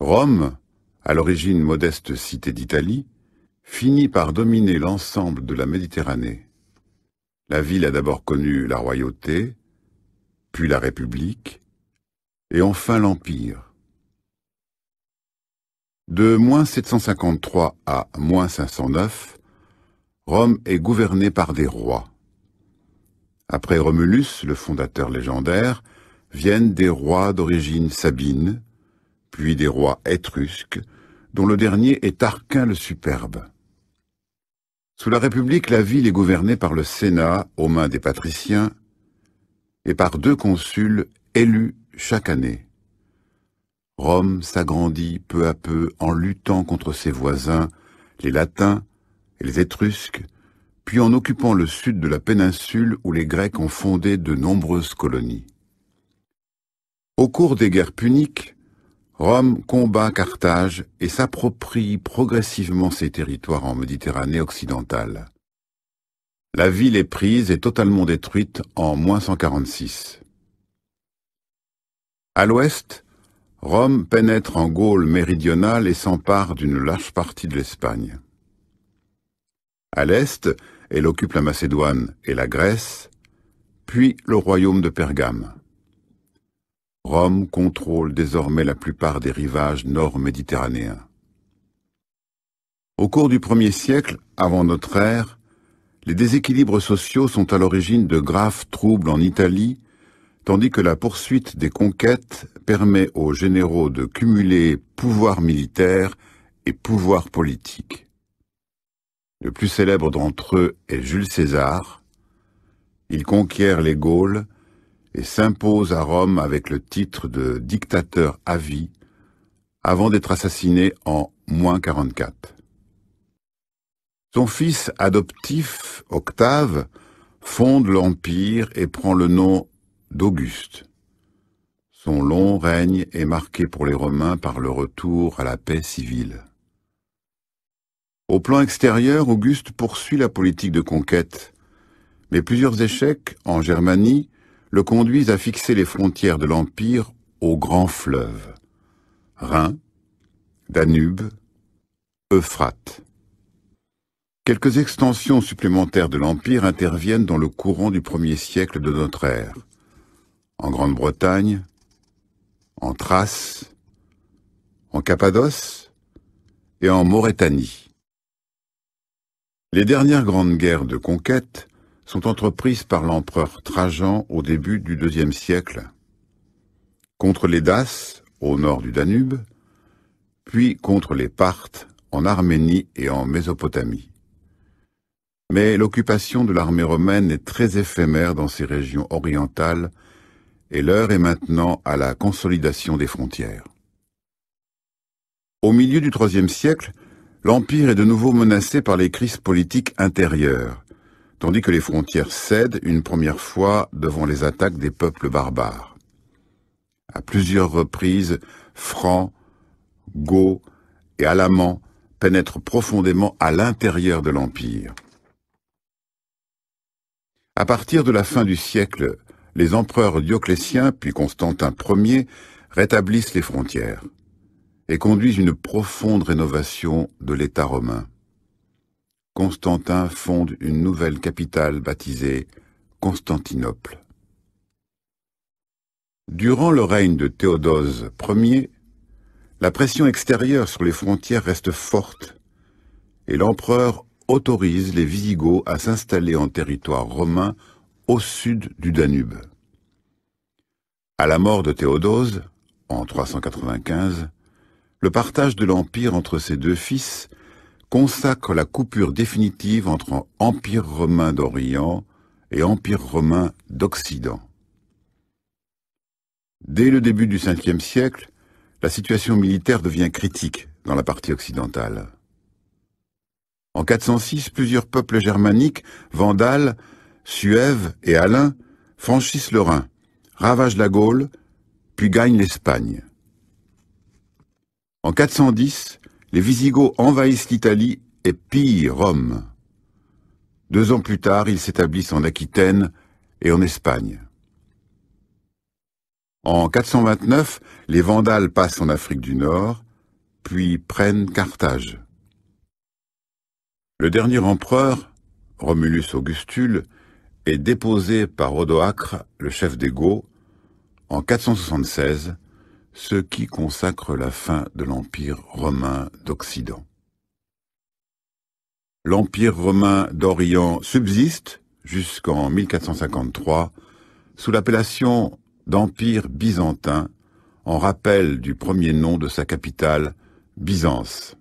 Rome, à l'origine modeste cité d'Italie, finit par dominer l'ensemble de la Méditerranée. La ville a d'abord connu la royauté, puis la République, et enfin l'Empire. De -753 à -509, Rome est gouvernée par des rois. Après Romulus, le fondateur légendaire, viennent des rois d'origine sabine, puis des rois étrusques, dont le dernier est Tarquin le Superbe. Sous la République, la ville est gouvernée par le Sénat aux mains des patriciens et par 2 consuls élus chaque année. Rome s'agrandit peu à peu en luttant contre ses voisins, les Latins et les Étrusques, puis en occupant le sud de la péninsule où les Grecs ont fondé de nombreuses colonies. Au cours des guerres puniques, Rome combat Carthage et s'approprie progressivement ses territoires en Méditerranée occidentale. La ville est prise et totalement détruite en -146. À l'ouest, Rome pénètre en Gaule méridionale et s'empare d'une large partie de l'Espagne. À l'est, elle occupe la Macédoine et la Grèce, puis le royaume de Pergame. Rome contrôle désormais la plupart des rivages nord-méditerranéens. Au cours du 1er siècle, avant notre ère, les déséquilibres sociaux sont à l'origine de graves troubles en Italie, tandis que la poursuite des conquêtes permet aux généraux de cumuler pouvoir militaire et pouvoir politique. Le plus célèbre d'entre eux est Jules César. Il conquiert les Gaules et s'impose à Rome avec le titre de dictateur à vie, avant d'être assassiné en -44. Son fils adoptif, Octave, fonde l'Empire et prend le nom d'Auguste. Son long règne est marqué pour les Romains par le retour à la paix civile. Au plan extérieur, Auguste poursuit la politique de conquête, mais plusieurs échecs en Germanie le conduisent à fixer les frontières de l'Empire aux grands fleuves, Rhin, Danube, Euphrate. Quelques extensions supplémentaires de l'Empire interviennent dans le courant du 1er siècle de notre ère, en Grande-Bretagne, en Thrace, en Cappadoce et en Maurétanie. Les dernières grandes guerres de conquête sont entreprises par l'empereur Trajan au début du IIe siècle, contre les Daces au nord du Danube, puis contre les Parthes en Arménie et en Mésopotamie. Mais l'occupation de l'armée romaine est très éphémère dans ces régions orientales et l'heure est maintenant à la consolidation des frontières. Au milieu du IIIe siècle, l'Empire est de nouveau menacé par les crises politiques intérieures, tandis que les frontières cèdent une première fois devant les attaques des peuples barbares. À plusieurs reprises, Francs, Goths et Alamans pénètrent profondément à l'intérieur de l'Empire. À partir de la fin du siècle, les empereurs Dioclétien puis Constantin Ier rétablissent les frontières et conduisent une profonde rénovation de l'État romain. Constantin fonde une nouvelle capitale baptisée Constantinople. Durant le règne de Théodose Ier, la pression extérieure sur les frontières reste forte et l'empereur autorise les Visigoths à s'installer en territoire romain au sud du Danube. À la mort de Théodose, en 395, le partage de l'Empire entre ses 2 fils consacre la coupure définitive entre Empire romain d'Orient et Empire romain d'Occident. Dès le début du Ve siècle, la situation militaire devient critique dans la partie occidentale. En 406, plusieurs peuples germaniques, Vandales, Suèves et Alains, franchissent le Rhin, ravagent la Gaule, puis gagnent l'Espagne. En 410, les Visigoths envahissent l'Italie et pillent Rome. 2 ans plus tard, ils s'établissent en Aquitaine et en Espagne. En 429, les Vandales passent en Afrique du Nord, puis prennent Carthage. Le dernier empereur, Romulus Augustule, est déposé par Odoacre, le chef des Goths, en 476, ce qui consacre la fin de l'Empire romain d'Occident. L'Empire romain d'Orient subsiste jusqu'en 1453 sous l'appellation d'Empire byzantin, en rappel du premier nom de sa capitale, Byzance.